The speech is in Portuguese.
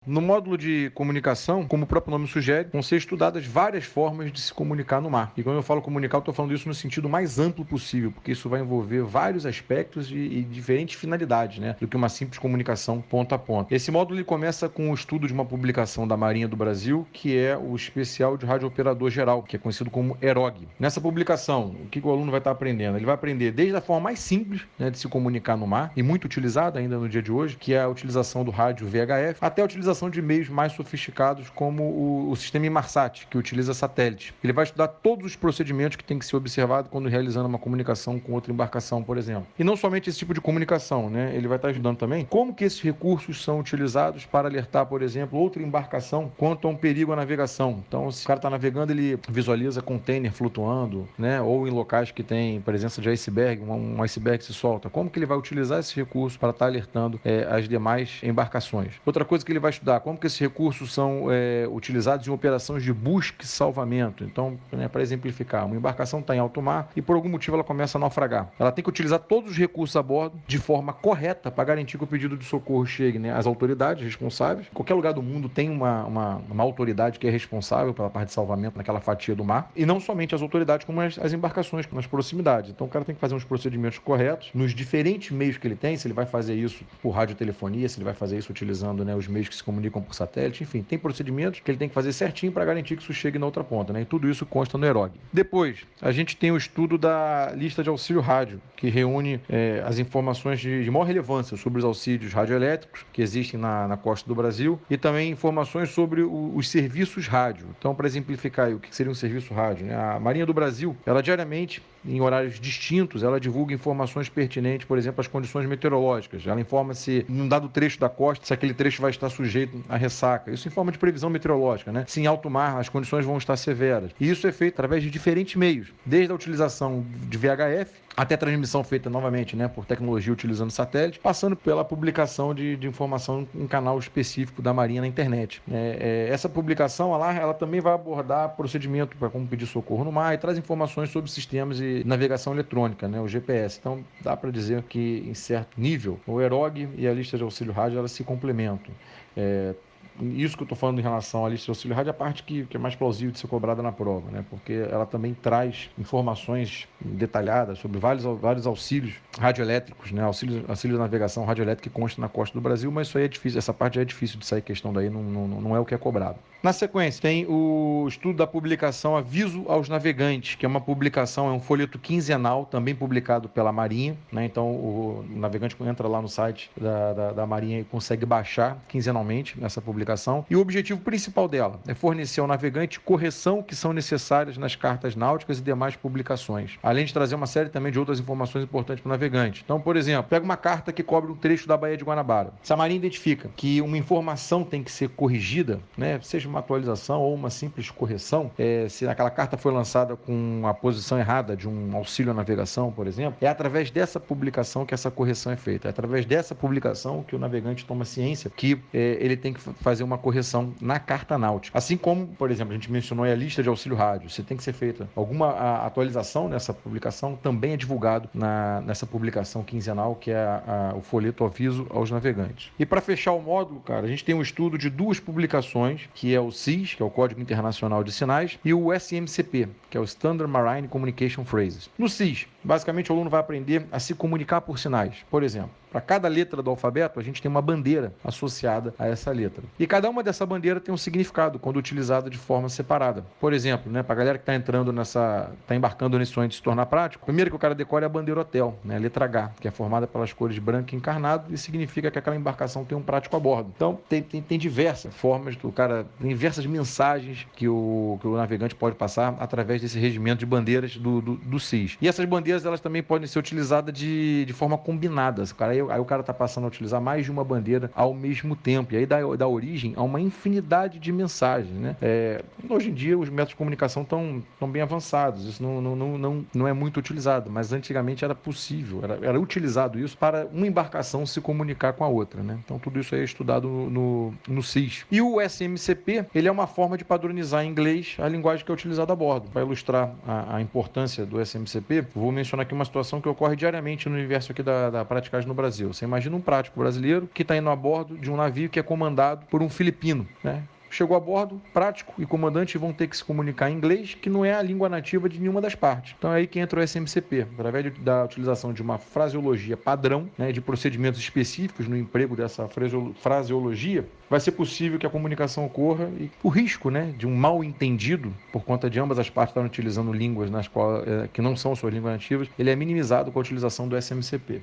No módulo de comunicação, como o próprio nome sugere, vão ser estudadas várias formas de se comunicar no mar. E quando eu falo comunicar, eu estou falando isso no sentido mais amplo possível, porque isso vai envolver vários aspectos e diferentes finalidades, né, do que uma simples comunicação ponto a ponto. Esse módulo ele começa com o estudo de uma publicação da Marinha do Brasil, que é o Especial de Radiooperador Geral, que é conhecido como EROG. Nessa publicação, o que o aluno vai estar aprendendo? Ele vai aprender desde a forma mais simples, né, de se comunicar no mar, e muito utilizada ainda no dia de hoje, que é a utilização do rádio VHF, até a utilização de meios mais sofisticados como o sistema Inmarsat, que utiliza satélite. Ele vai estudar todos os procedimentos que tem que ser observado quando realizando uma comunicação com outra embarcação, por exemplo. E não somente esse tipo de comunicação, né? Ele vai estar estudando também como que esses recursos são utilizados para alertar, por exemplo, outra embarcação quanto a um perigo à navegação. Então, se o cara está navegando, ele visualiza container flutuando, né? Ou em locais que tem presença de iceberg, um iceberg que se solta. Como que ele vai utilizar esse recurso para estar alertando as demais embarcações? Outra coisa que ele vai estudar, como que esses recursos são utilizados em operações de busca e salvamento. Então, né, para exemplificar, uma embarcação está em alto mar e por algum motivo ela começa a naufragar. Ela tem que utilizar todos os recursos a bordo de forma correta para garantir que o pedido de socorro chegue, né, às autoridades responsáveis. Em qualquer lugar do mundo tem uma autoridade que é responsável pela parte de salvamento naquela fatia do mar. E não somente as autoridades, como as embarcações, nas proximidades. Então, o cara tem que fazer uns procedimentos corretos nos diferentes meios que ele tem, se ele vai fazer isso por radiotelefonia, se ele vai fazer isso utilizando, né, os meios que se comunicam por satélite, enfim, tem procedimentos que ele tem que fazer certinho para garantir que isso chegue na outra ponta, né? E tudo isso consta no EROG. Depois, a gente tem o estudo da lista de auxílio rádio, que reúne as informações de maior relevância sobre os auxílios radioelétricos que existem na costa do Brasil e também informações sobre os serviços rádio. Então, para exemplificar aí, o que seria um serviço rádio, né? A Marinha do Brasil, ela diariamente, em horários distintos, ela divulga informações pertinentes, por exemplo, às condições meteorológicas. Ela informa se, num dado trecho da costa, se aquele trecho vai estar sujeito a ressaca. Isso em forma de previsão meteorológica, né? Se em alto mar as condições vão estar severas. E isso é feito através de diferentes meios, desde a utilização de VHF até a transmissão feita novamente, né, por tecnologia utilizando satélite, passando pela publicação de informação em canal específico da Marinha na internet. Essa publicação ela também vai abordar procedimento para como pedir socorro no mar e traz informações sobre sistemas de navegação eletrônica, né, o GPS. Então, dá para dizer que, em certo nível, o EROG e a lista de auxílio rádio elas se complementam. Isso que eu estou falando em relação à lista de auxílio rádio é a parte que é mais plausível de ser cobrada na prova, né? Porque ela também traz informações detalhadas sobre vários auxílios radioelétricos, né? Auxílio de navegação radioelétrica que consta na costa do Brasil, mas isso aí é difícil, essa parte já é difícil de sair questão daí, não é o que é cobrado. Na sequência, tem o estudo da publicação Aviso aos Navegantes, que é uma publicação, é um folheto quinzenal, também publicado pela Marinha, né? Então, o navegante entra lá no site da Marinha e consegue baixar quinzenalmente essa publicação. E o objetivo principal dela é fornecer ao navegante correção que são necessárias nas cartas náuticas e demais publicações, além de trazer uma série também de outras informações importantes para o navegante. Então, por exemplo, pega uma carta que cobre um trecho da Baía de Guanabara. Se a Marinha identifica que uma informação tem que ser corrigida, né, seja uma atualização ou uma simples correção, se aquela carta foi lançada com a posição errada de um auxílio à navegação, por exemplo, é através dessa publicação que essa correção é feita. É através dessa publicação que o navegante toma ciência que ele tem que fazer uma correção na carta náutica. Assim como, por exemplo, a gente mencionou a lista de auxílio rádio. Se tem que ser feita alguma atualização nessa publicação, também é divulgado nessa publicação quinzenal, que é o folheto Aviso aos Navegantes. E para fechar o módulo, cara, a gente tem um estudo de duas publicações, que é o CIS, que é o Código Internacional de Sinais, e o SMCP, que é o Standard Marine Communication Phrases. No CIS, basicamente o aluno vai aprender a se comunicar por sinais. Por exemplo, para cada letra do alfabeto, a gente tem uma bandeira associada a essa letra. E cada uma dessa bandeira tem um significado quando utilizada de forma separada. Por exemplo, né, para a galera que está embarcando nesse sonho de se tornar prático, primeiro que o cara decore é a bandeira hotel, né, a letra H, que é formada pelas cores branco e encarnado e significa que aquela embarcação tem um prático a bordo. Então, tem diversas formas, tem diversas mensagens que o navegante pode passar através desse regimento de bandeiras do CIS. E essas bandeiras, elas também podem ser utilizadas de forma combinada. Aí o cara está passando a utilizar mais de uma bandeira ao mesmo tempo. E aí dá origem a uma infinidade de mensagens, né? Hoje em dia, os métodos de comunicação estão bem avançados. Isso não é muito utilizado, mas antigamente era possível, era utilizado isso para uma embarcação se comunicar com a outra, né? Então, tudo isso aí é estudado no CIS. E o SMCP, ele é uma forma de padronizar em inglês a linguagem que é utilizada a bordo. Para ilustrar a importância do SMCP, vou mencionar aqui uma situação que ocorre diariamente no universo aqui da praticagem no Brasil. Brasil. Você imagina um prático brasileiro que está indo a bordo de um navio que é comandado por um filipino, né? Chegou a bordo, prático e comandante vão ter que se comunicar em inglês, que não é a língua nativa de nenhuma das partes. Então é aí que entra o SMCP, através da utilização de uma fraseologia padrão, né, de procedimentos específicos no emprego dessa fraseologia, vai ser possível que a comunicação ocorra e o risco, né, de um mal entendido, por conta de ambas as partes estarem utilizando línguas que não são suas línguas nativas, ele é minimizado com a utilização do SMCP.